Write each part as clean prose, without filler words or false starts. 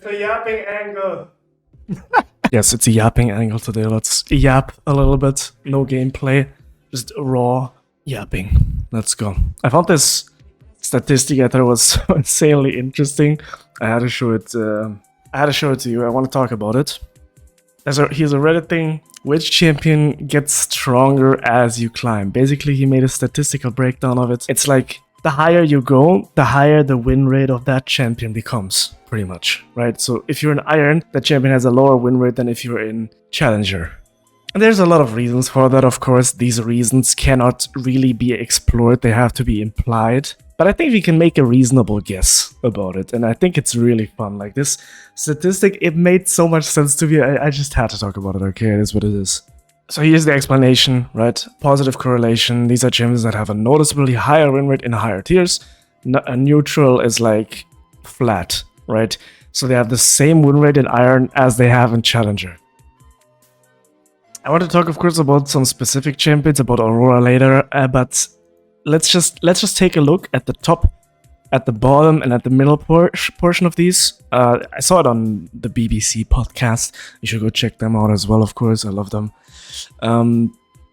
a yapping angle. Yes, it's a yapping angle today. Let's yap a little bit. No gameplay, just raw yapping. Let's go. I found this statistic I thought was so insanely interesting. I had to show it. To you. I want to talk about it. Here's a Reddit thing. Which champion gets stronger as you climb? Basically, he made a statistical breakdown of it. It's like the higher you go, the higher the win rate of that champion becomes, pretty much, right? So if you're in Iron, that champion has a lower win rate than if you're in Challenger. And there's a lot of reasons for that, of course. These reasons cannot really be explored. They have to be implied. But I think we can make a reasonable guess about it. And I think it's really fun. Like this statistic, it made so much sense to me. I just had to talk about it, okay? It is what it is. So here's the explanation, right? Positive correlation. These are champions that have a noticeably higher win rate in higher tiers. A neutral is like flat, right? So they have the same win rate in Iron as they have in Challenger. I want to talk, of course, about some specific champions, about Aurora later, but let's just take a look at the top, at the bottom, and at the middle portion of these. I saw it on the BBC podcast. You should go check them out as well, of course. I love them.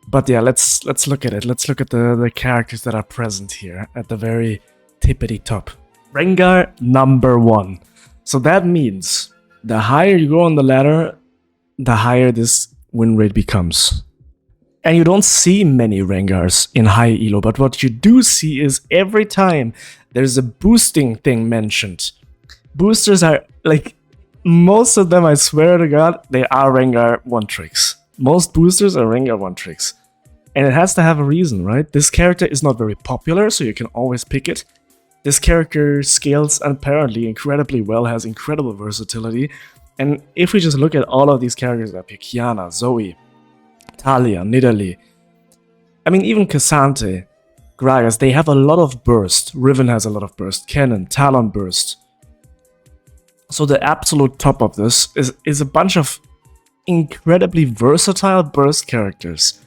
But yeah, let's look at it. Let's look at the characters that are present here at the very tippity top. Rengar number 1. So that means the higher you go on the ladder, the higher this win rate becomes. And you don't see many Rengars in high elo, but what you do see is every time there's a boosting thing mentioned. Boosters are, like, most of them, I swear to God, they are Rengar one-tricks. Most boosters are Rengar one-tricks. And it has to have a reason, right? This character is not very popular, so you can always pick it. This character scales apparently incredibly well, has incredible versatility. And if we just look at all of these characters that pick Kiana, Zoe, Talia, Nidalee, I mean, even Cassante, Gragas, they have a lot of burst. Riven has a lot of burst. Cannon, Talon burst. So the absolute top of this is a bunch of incredibly versatile burst characters.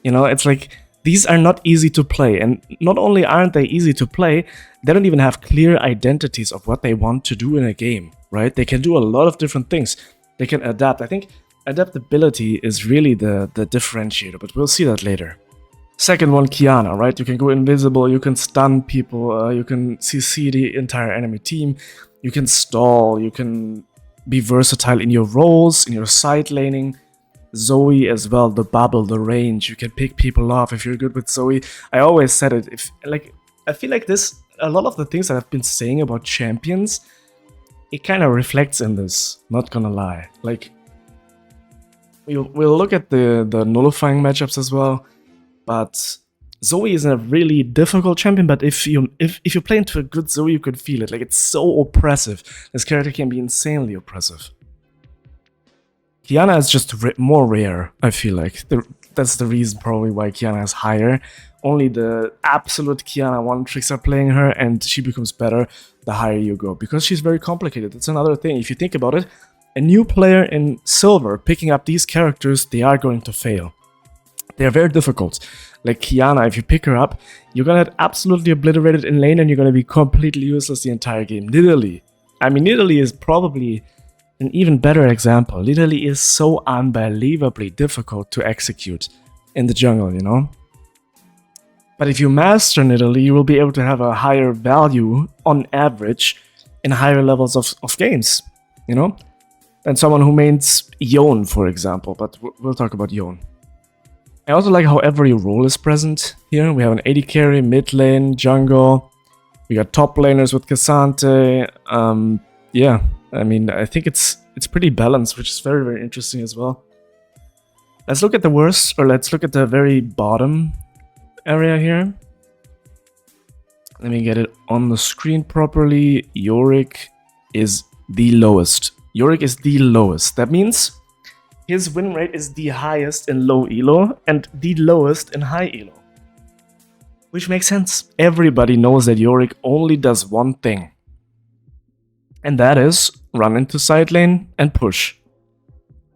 You know, it's like, these are not easy to play. And not only aren't they easy to play, they don't even have clear identities of what they want to do in a game, right? They can do a lot of different things. They can adapt. I think adaptability is really the differentiator, but we'll see that later. Second one, Kiana, right? You can go invisible, you can stun people, you can CC the entire enemy team, you can stall, you can be versatile in your roles, in your side laning. Zoe as well, the bubble, the range, you can pick people off if you're good with Zoe. I always said it, I feel like this, a lot of the things that I've been saying about champions, it kind of reflects in this, not gonna lie. Like, we'll look at the nullifying matchups as well, but Zoe is a really difficult champion, but if you play into a good Zoe, you can feel it. Like, it's so oppressive. This character can be insanely oppressive. Kiana is just more rare, I feel like. That's the reason probably why Kiana is higher. Only the absolute Kiana one-tricks are playing her, and she becomes better the higher you go, because she's very complicated. That's another thing. If you think about it, a new player in Silver picking up these characters, they are going to fail. They are very difficult. Like Kiana, if you pick her up, you're gonna get absolutely obliterated in lane and you're gonna be completely useless the entire game. Nidalee. I mean, Nidalee is probably an even better example. Nidalee is so unbelievably difficult to execute in the jungle, you know? But if you master Nidalee, you will be able to have a higher value on average in higher levels of games, you know? Than someone who mains Yone, for example, but we'll talk about Yone. I also like how every role is present here. We have an AD carry, mid lane, jungle. We got top laners with Cassante. Yeah, I mean, I think it's pretty balanced, which is very, very interesting as well. Let's look at the worst, or let's look at the very bottom area here. Let me get it on the screen properly. Yorick is the lowest. Yorick is the lowest. That means his win rate is the highest in low elo and the lowest in high elo. Which makes sense. Everybody knows that Yorick only does one thing. And that is run into side lane and push.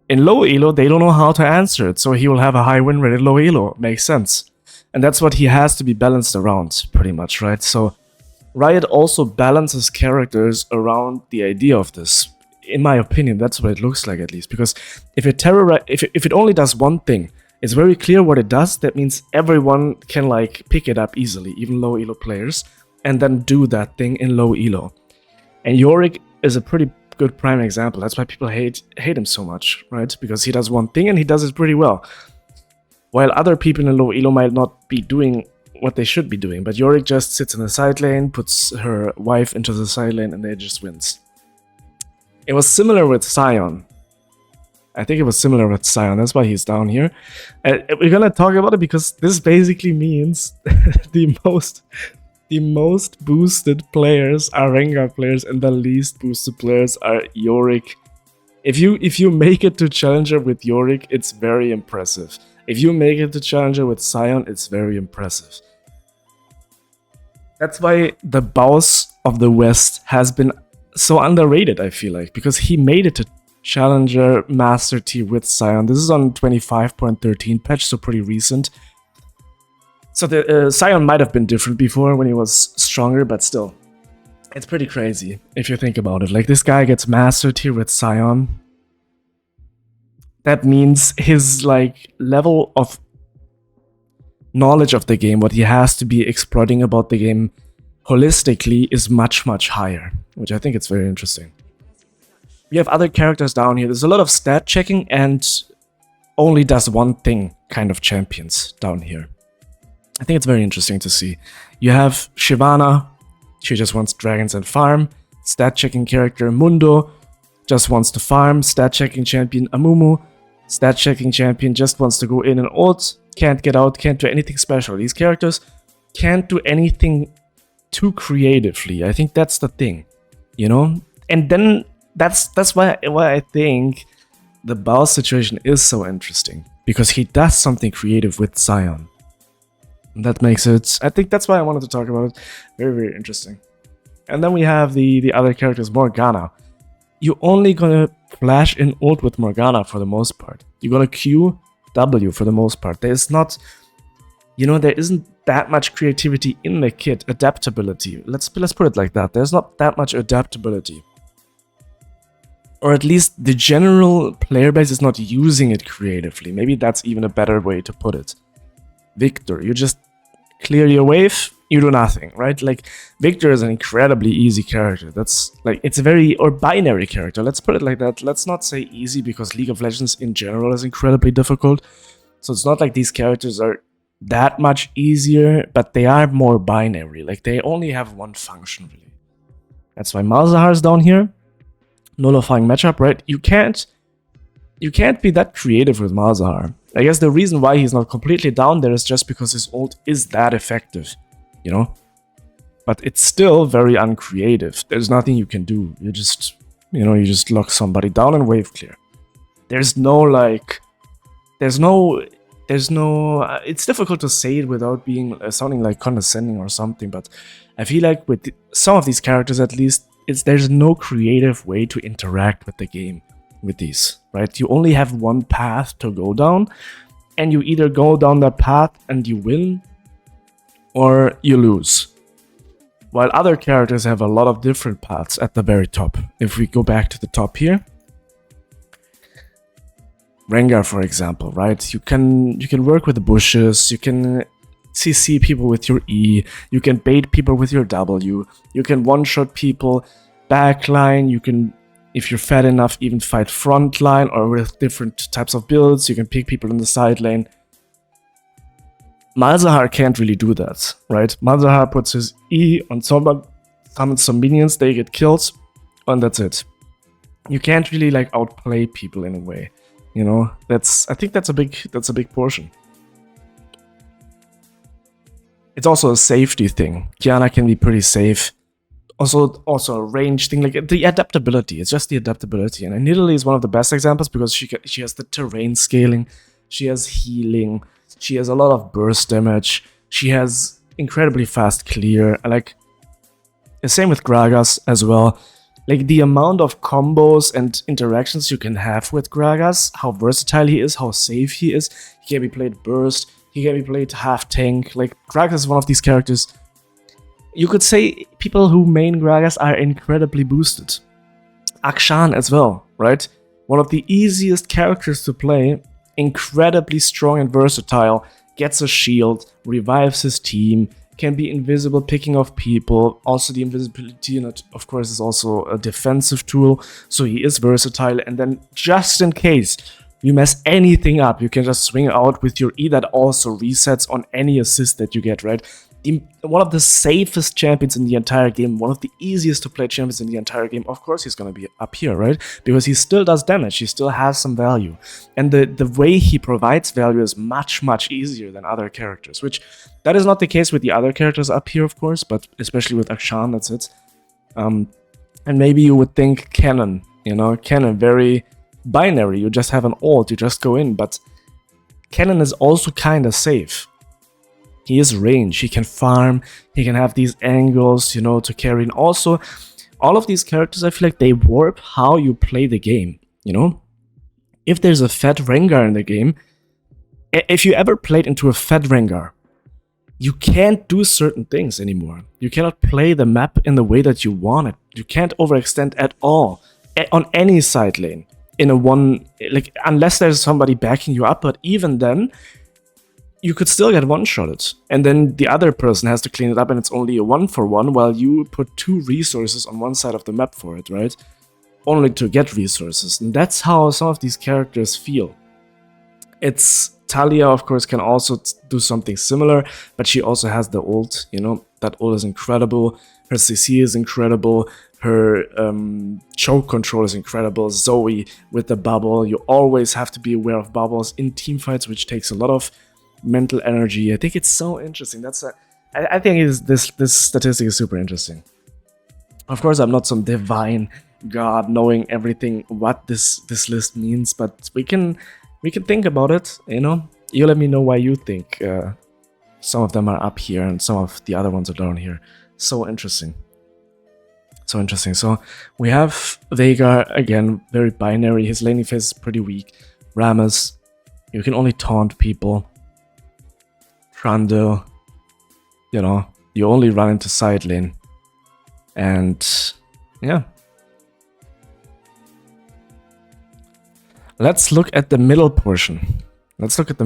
In low elo, they don't know how to answer it, so he will have a high win rate in low elo. Makes sense. And that's what he has to be balanced around, pretty much, right? So Riot also balances characters around the idea of this. in my opinion, that's what it looks like at least. Because if it only does one thing, it's very clear what it does. That means everyone can like pick it up easily, even low elo players, and then do that thing in low elo. And Yorick is a pretty good prime example. That's why people hate him so much, right? Because he does one thing and he does it pretty well. While other people in low elo might not be doing what they should be doing, but Yorick just sits in the side lane, puts her wife into the side lane, and they just wins. It was similar with Sion. I think it was similar with Sion. That's why he's down here. We're gonna talk about it because this basically means the most boosted players are Rengar players, and the least boosted players are Yorick. If you make it to Challenger with Yorick, it's very impressive. If you make it to Challenger with Sion, it's very impressive. That's why the boss of the West has been so underrated, I feel like, because he made it to Challenger Master Tier with Sion. This is on 25.13 patch, so pretty recent. So the Sion might have been different before when he was stronger, but still, it's pretty crazy if you think about it. Like, this guy gets Master Tier with Sion. That means his like level of knowledge of the game, what he has to be exploiting about the game holistically, is much, much higher, which I think it's very interesting. We have other characters down here. There's a lot of stat checking and only does one thing kind of champions down here. I think it's very interesting to see. You have Shyvana, she just wants dragons and farm. Stat checking character Mundo just wants to farm. Stat checking champion Amumu, stat checking champion, just wants to go in and ult. Can't get out, can't do anything special. These characters can't do anything too creatively. I think that's the thing, you know? And then that's why I think the Baus situation is so interesting, because he does something creative with Sion. And that makes it, I think that's why I wanted to talk about it. Very, very interesting. And then we have the other characters, Morgana. You're only gonna flash in ult with Morgana for the most part. You're gonna Q W for the most part. There's not, you know, there isn't that much creativity in the kit. Adaptability. Let's put it like that. There's not that much adaptability. Or at least the general player base is not using it creatively. Maybe that's even a better way to put it. Victor, you just clear your wave, you do nothing, right? Like, Victor is an incredibly easy character. That's like, it's a very, or binary character. Let's put it like that. Let's not say easy, because League of Legends in general is incredibly difficult. So it's not like these characters are that much easier, but they are more binary. Like, they only have one function, really. That's why Malzahar is down here. Nullifying matchup, right? You can't be that creative with Malzahar. I guess the reason why he's not completely down there is just because his ult is that effective, you know? But it's still very uncreative. There's nothing you can do. You just, you know, you just lock somebody down and wave clear. There's no, like, it's difficult to say it without being sounding like condescending or something, but I feel like with some of these characters at least, there's no creative way to interact with the game with these, right? You only have one path to go down, and you either go down that path and you win, or you lose. While other characters have a lot of different paths at the very top. If we go back to the top here, Rengar, for example, right? You can work with the bushes, you can CC people with your E, you can bait people with your W, you can one-shot people backline, you can, if you're fat enough, even fight frontline, or with different types of builds, you can pick people in the side lane. Malzahar can't really do that, right? Malzahar puts his E on someone, summons some minions, they get killed, and that's it. You can't really like outplay people in a way, you know? I think that's a big portion. It's also a safety thing. Qiyana can be pretty safe. Also a range thing, like the adaptability. It's just the adaptability. And nidalee is one of the best examples because she has the terrain scaling, she has healing, she has a lot of burst damage, she has incredibly fast clear. Like, the same with Gragas as well. Like, the amount of combos and interactions you can have with Gragas, how versatile he is, how safe he is. He can be played burst, he can be played half tank. Like, Gragas is one of these characters. You could say people who main Gragas are incredibly boosted. Akshan as well, right? One of the easiest characters to play, incredibly strong and versatile, gets a shield, revives his team, can be invisible, picking off people. Also, the invisibility, of course, is also a defensive tool, so he is versatile. And then, just in case you mess anything up, you can just swing out with your E that also resets on any assist that you get, right? One of the safest champions in the entire game, one of the easiest to play champions in the entire game. Of course he's gonna be up here, right? Because he still does damage, he still has some value. And the way he provides value is much, much easier than other characters, which that is not the case with the other characters up here, of course, but especially with Akshan, that's it. And maybe you would think Cannon, Cannon, very binary, you just have an ult, you just go in, but Cannon is also kind of safe. He is range, he can farm, he can have these angles, to carry. And also, all of these characters, I feel like they warp how you play the game, If there's a fed Rengar in the game, if you ever played into a fed Rengar, you can't do certain things anymore. You cannot play the map in the way that you want it. You can't overextend at all, on any side lane, unless there's somebody backing you up, but even then, you could still get one-shotted, and then the other person has to clean it up, and it's only a 1-for-1, while you put 2 resources on one side of the map for it, right? Only to get resources, and that's how some of these characters feel. Talia, of course, can also do something similar, but she also has the ult, that ult is incredible, her CC is incredible, her choke control is incredible, Zoe with the bubble, you always have to be aware of bubbles in teamfights, which takes a lot of mental energy. I think it's so interesting. I think this statistic is super interesting. Of course, I'm not some divine god knowing everything what this list means, but we can think about it. You let me know why you think some of them are up here and some of the other ones are down here. So interesting. So interesting. So we have Veigar again, very binary. His laning phase is pretty weak. Rammus, you can only taunt people. Trundle, you only run into side lane. And yeah. Let's look at the middle portion. Renekton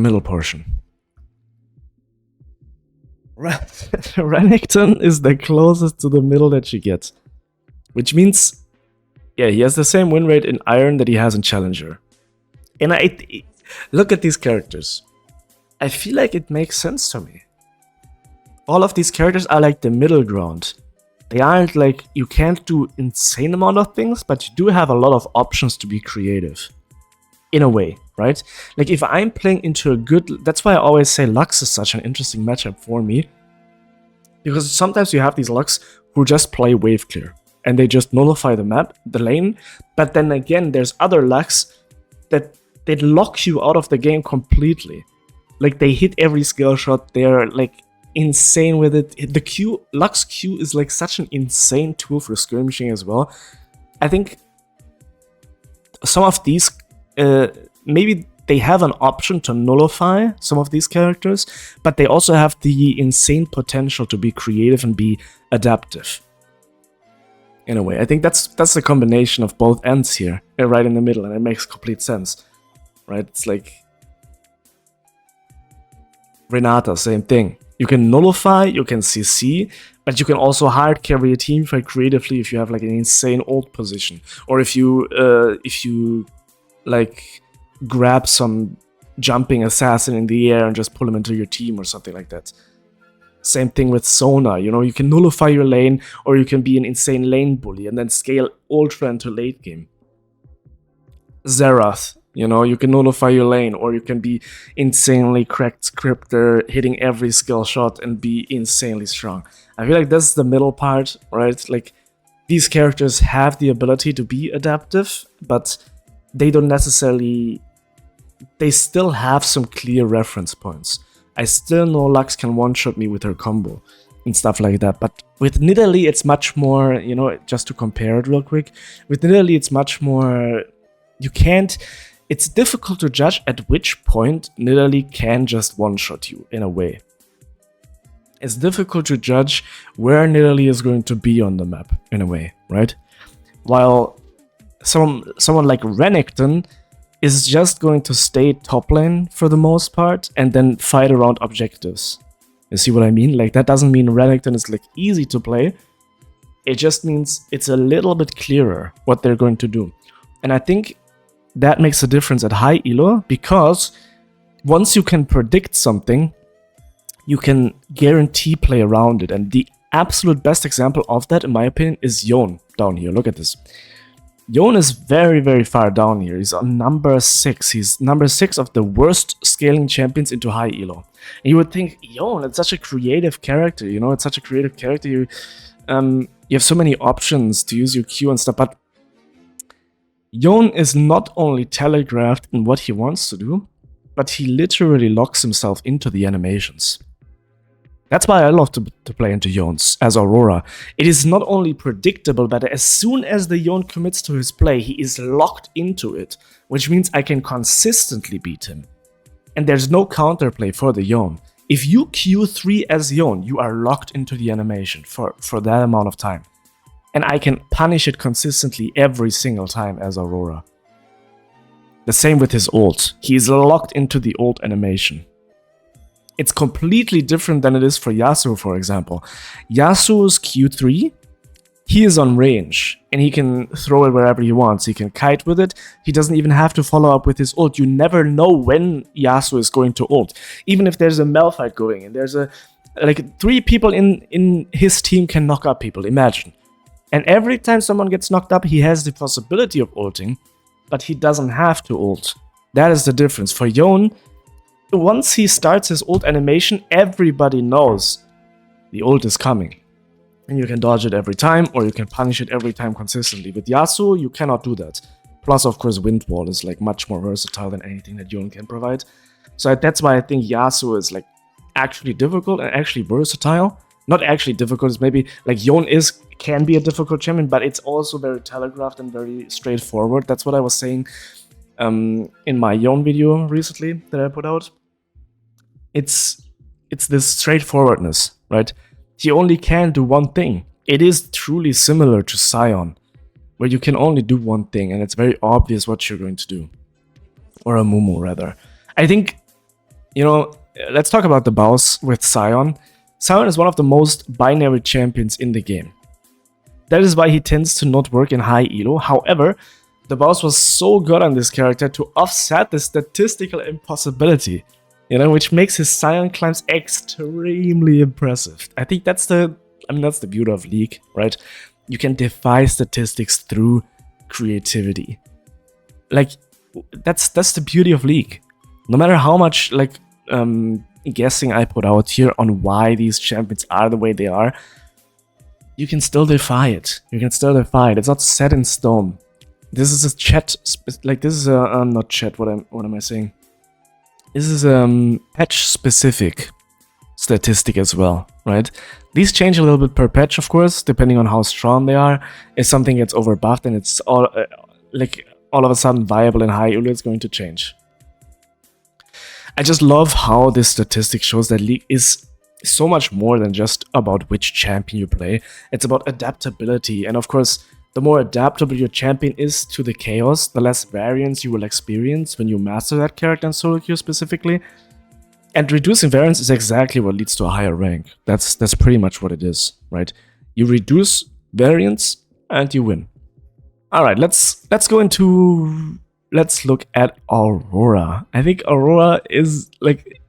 is the closest to the middle that you get. Which means, yeah, he has the same win rate in Iron that he has in Challenger. And look at these characters. I feel like it makes sense to me. All of these characters are like the middle ground. They aren't like, you can't do insane amount of things, but you do have a lot of options to be creative. In a way, right? Like if I'm playing into a good... That's why I always say Lux is such an interesting matchup for me. Because sometimes you have these Lux who just play wave clear. And they just nullify the map, the lane. But then again, there's other Lux that they lock you out of the game completely. Like they hit every skill shot, they're like insane with it. The Lux Q is like such an insane tool for skirmishing as well. I think some of these, maybe they have an option to nullify some of these characters, but they also have the insane potential to be creative and be adaptive. In a way, I think that's the combination of both ends here, right in the middle, and it makes complete sense, right? It's like Renata, same thing. You can nullify, you can CC, but you can also hard carry a team fight creatively if you have like an insane ult position, or if you like grab some jumping assassin in the air and just pull him into your team or something like that. Same thing with Sona, you can nullify your lane, or you can be an insane lane bully and then scale ultra into late game. Xerath, you can nullify your lane, or you can be insanely cracked scripter, hitting every skill shot and be insanely strong. I feel like this is the middle part, right? Like, these characters have the ability to be adaptive, but they don't necessarily... They still have some clear reference points. I still know Lux can one-shot me with her combo and stuff like that, but with Nidalee it's much more, just to compare it real quick, with Nidalee it's much more... You can't... It's difficult to judge at which point Nidalee can just one-shot you, in a way. It's difficult to judge where Nidalee is going to be on the map, in a way, right? While someone like Renekton is just going to stay top lane for the most part and then fight around objectives. You see what I mean? Like, that doesn't mean Renekton is like easy to play. It just means it's a little bit clearer what they're going to do. And I think that makes a difference at high elo, because once you can predict something, you can guarantee play around it. And the absolute best example of that, in my opinion, is Yone down here. Look at this. Yone is very, very far down here. He's on number 6. He's number 6 of the worst scaling champions into high elo. And you would think, Yone, it's such a creative character, you know, it's such a creative character. You have so many options to use your Q and stuff, but Yone is not only telegraphed in what he wants to do, but he literally locks himself into the animations. That's why I love to play into Yones as Aurora. It is not only predictable, but as soon as the Yone commits to his play, he is locked into it, which means I can consistently beat him. And there's no counterplay for the Yone. If you Q3 as Yone, you are locked into the animation for that amount of time. And I can punish it consistently every single time as Aurora. The same with his ult. He is locked into the ult animation. It's completely different than it is for Yasuo, for example. Yasuo's Q3, he is on range, and he can throw it wherever he wants. He can kite with it. He doesn't even have to follow up with his ult. You never know when Yasuo is going to ult. Even if there's a Malphite going, and there's like 3 people in his team can knock up people, imagine. And every time someone gets knocked up, he has the possibility of ulting, but he doesn't have to ult. That is the difference. For Yone, once he starts his ult animation, everybody knows the ult is coming. And you can dodge it every time, or you can punish it every time consistently. With Yasuo, you cannot do that. Plus, of course, Wind Wall is like much more versatile than anything that Yone can provide. So that's why I think Yasuo is like actually difficult and actually versatile. Not actually difficult, it's maybe like Yone can be a difficult champion, but it's also very telegraphed and very straightforward. That's what I was saying in my Yone video recently that I put out. It's this straightforwardness, right? He only can do one thing. It is truly similar to Sion, where you can only do one thing, and it's very obvious what you're going to do. Or a Mumu, rather. I think, you know, let's talk about the boss with Sion. Sion is one of the most binary champions in the game. That is why he tends to not work in high elo. However, the boss was so good on this character to offset the statistical impossibility, you know, which makes his Sion climbs extremely impressive. I think that's the beauty of League, right? You can defy statistics through creativity. Like, that's the beauty of League. No matter how much like guessing I put out here on why these champions are the way they are, you can still defy it. It's not set in stone. This is a chat, like this is a not chat. What am I saying? This is patch specific statistic as well, right? These change a little bit per patch, of course, depending on how strong they are. If something gets overbuffed and it's all of a sudden viable in high elo, it's going to change. I just love how this statistic shows that League is so much more than just about which champion you play. It's about adaptability, and of course, the more adaptable your champion is to the chaos, the less variance you will experience when you master that character in SoloQ specifically. And reducing variance is exactly what leads to a higher rank. That's pretty much what it is, right? You reduce variance and you win. Alright, let's look at Aurora. I think Aurora is like,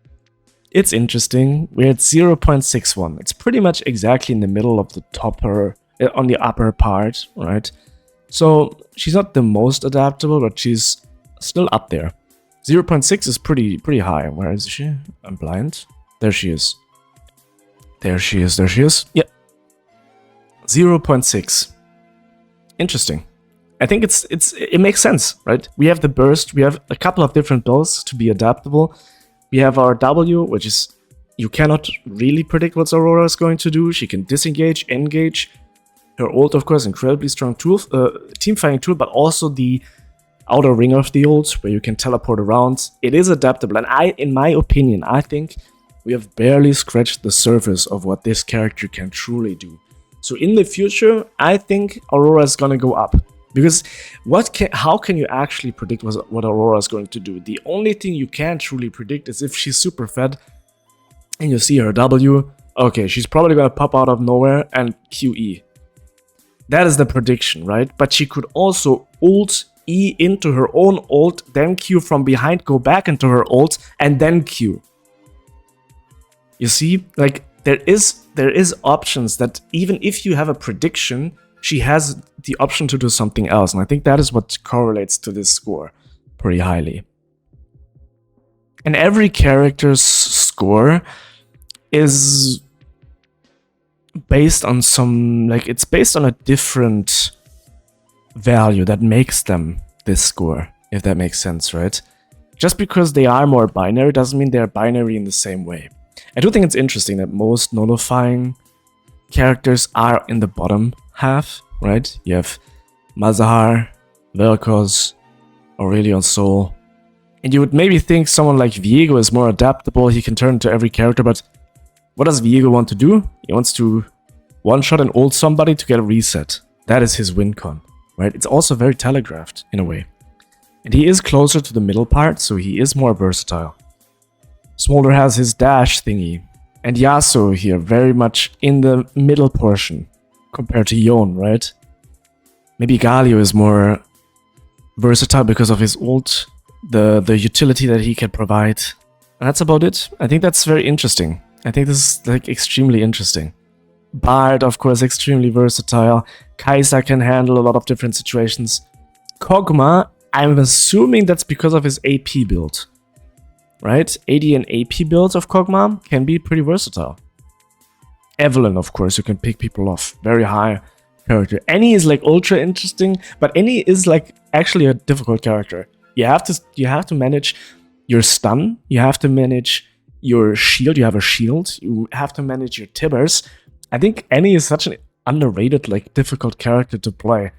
it's interesting. We're at 0.61. It's pretty much exactly in the middle of the on the upper part, right? So she's not the most adaptable, but she's still up there. 0.6 is pretty high. Where is she? I'm blind. There she is. There she is. Yeah. 0.6. Interesting. I think it makes sense, right? We have the burst. We have a couple of different builds to be adaptable. We have our W, which is you cannot really predict what Aurora is going to do. She can disengage, engage. Her ult, of course, incredibly strong tool, team fighting tool, but also the outer ring of the ult, where you can teleport around. It is adaptable, and in my opinion, I think we have barely scratched the surface of what this character can truly do. So in the future, I think Aurora is gonna go up. Because how can you actually predict what Aurora is going to do? The only thing you can truly predict is if she's super fed and you see her W, okay, she's probably going to pop out of nowhere and QE. That is the prediction, right? But she could also ult E into her own ult, then Q from behind, go back into her ult, and then Q. You see, like, there is options that even if you have a prediction, she has the option to do something else. And I think that is what correlates to this score pretty highly. And every character's score is based on some, like, it's based on a different value that makes them this score, if that makes sense, right? Just because they are more binary doesn't mean they're binary in the same way. I do think it's interesting that most nullifying characters are in the bottom half, right? You have Mazahar, Vel'Koz, Aurelion Sol, and you would maybe think someone like Viego is more adaptable, he can turn into every character, but what does Viego want to do? He wants to one-shot and ult somebody to get a reset. That is his win con, right? It's also very telegraphed in a way. And he is closer to the middle part, so he is more versatile. Smolder has his dash thingy, and Yasuo here very much in the middle portion compared to Yone, right? Maybe Galio is more versatile because of his ult, the utility that he can provide. And that's about it. I think that's very interesting. I think this is like extremely interesting. Bard, of course, extremely versatile. Kai'Sa can handle a lot of different situations. Kog'Maw, I'm assuming that's because of his AP build. Right? AD and AP builds of Kog'Maw can be pretty versatile. Evelyn, of course, you can pick people off. Very high character. Annie is like ultra interesting, but Annie is like actually a difficult character. You have to manage your stun. You have to manage your shield. You have a shield. You have to manage your tibbers. I think Annie is such an underrated, like, difficult character to play.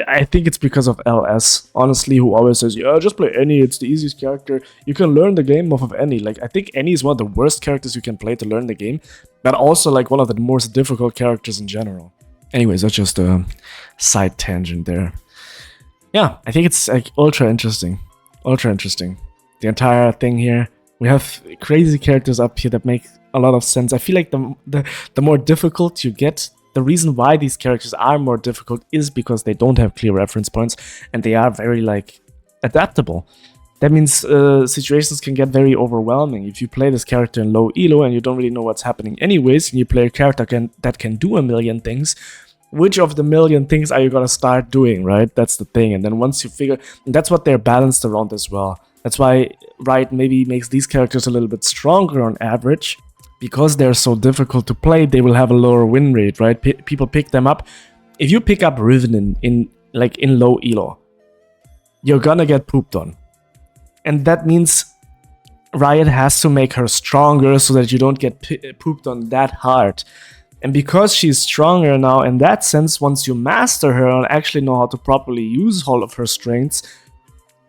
I think it's because of LS, honestly, who always says, yeah, just play Annie, it's the easiest character. You can learn the game off of Annie. Like, I think Annie is one of the worst characters you can play to learn the game, but also, like, one of the most difficult characters in general. Anyways, that's just a side tangent there. Yeah, I think it's, like, ultra interesting. Ultra interesting. The entire thing here. We have crazy characters up here that make a lot of sense. I feel like the more difficult you get, the reason why these characters are more difficult is because they don't have clear reference points and they are very, like, adaptable. That means situations can get very overwhelming. If you play this character in low elo and you don't really know what's happening anyways, and you play a character that can do a million things, which of the million things are you gonna start doing, right? That's the thing. And then once you figure, and that's what they're balanced around as well. That's why Riot maybe makes these characters a little bit stronger on average. Because they're so difficult to play, they will have a lower win rate, right? People pick them up. If you pick up Riven in low elo, you're gonna get pooped on. And that means Riot has to make her stronger so that you don't get pooped on that hard. And because she's stronger now in that sense, once you master her and actually know how to properly use all of her strengths,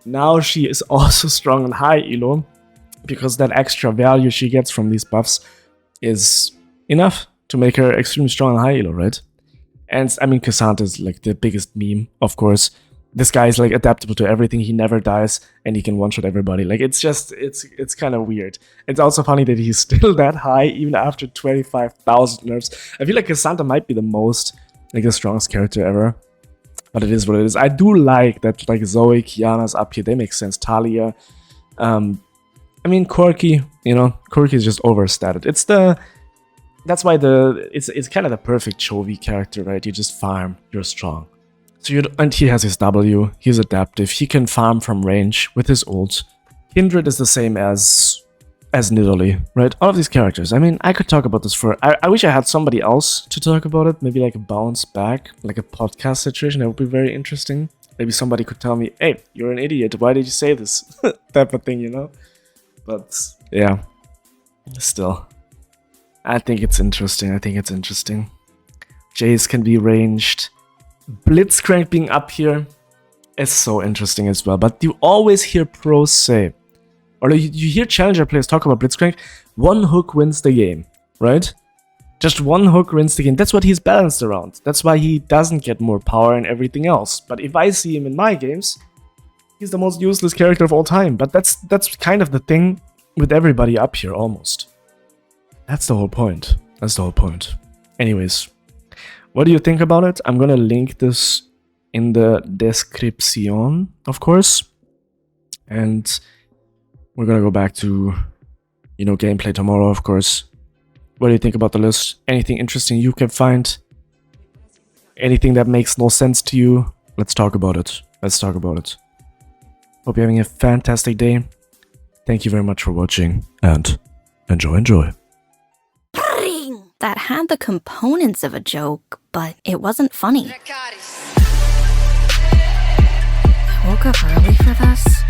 now she is also strong on high elo, because that extra value she gets from these buffs is enough to make her extremely strong on high elo, right? And I mean, Cassandra is like the biggest meme, of course. This guy is like adaptable to everything. He never dies and he can one-shot everybody. Like, it's just, it's kind of weird. It's also funny that he's still that high even after 25,000 nerfs. I feel like Cassandra might be the strongest character ever. But it is what it is. I do like that, like, Zoe, Kiana's up here. They make sense. Talia. I mean, Corki, Corki is just overstated. That's why it's kind of the perfect Chovy character, right? You just farm, you're strong. And he has his W, he's adaptive, he can farm from range with his ult. Kindred is the same as nidalee, right? All of these characters. I mean, I could talk about this I wish I had somebody else to talk about it. Maybe like a bounce back, like a podcast situation. That would be very interesting. Maybe somebody could tell me, hey, you're an idiot, why did you say this? Type of thing, But yeah, still, I think it's interesting. Jace can be ranged. Blitzcrank being up here is so interesting as well. But you always hear pros say, or you hear challenger players talk about Blitzcrank, one hook wins the game, right? Just one hook, rinse the game. That's what he's balanced around. That's why he doesn't get more power and everything else. But if I see him in my games, he's the most useless character of all time. But that's kind of the thing with everybody up here, almost. That's the whole point. That's the whole point. Anyways, what do you think about it? I'm gonna link this in the description, of course. And we're gonna go back to, you know, gameplay tomorrow, of course. What do you think about the list? Anything interesting you can find? Anything that makes no sense to you? Let's talk about it. Let's talk about it. Hope you're having a fantastic day. Thank you very much for watching, and enjoy. That had the components of a joke, but it wasn't funny. I woke up early for this.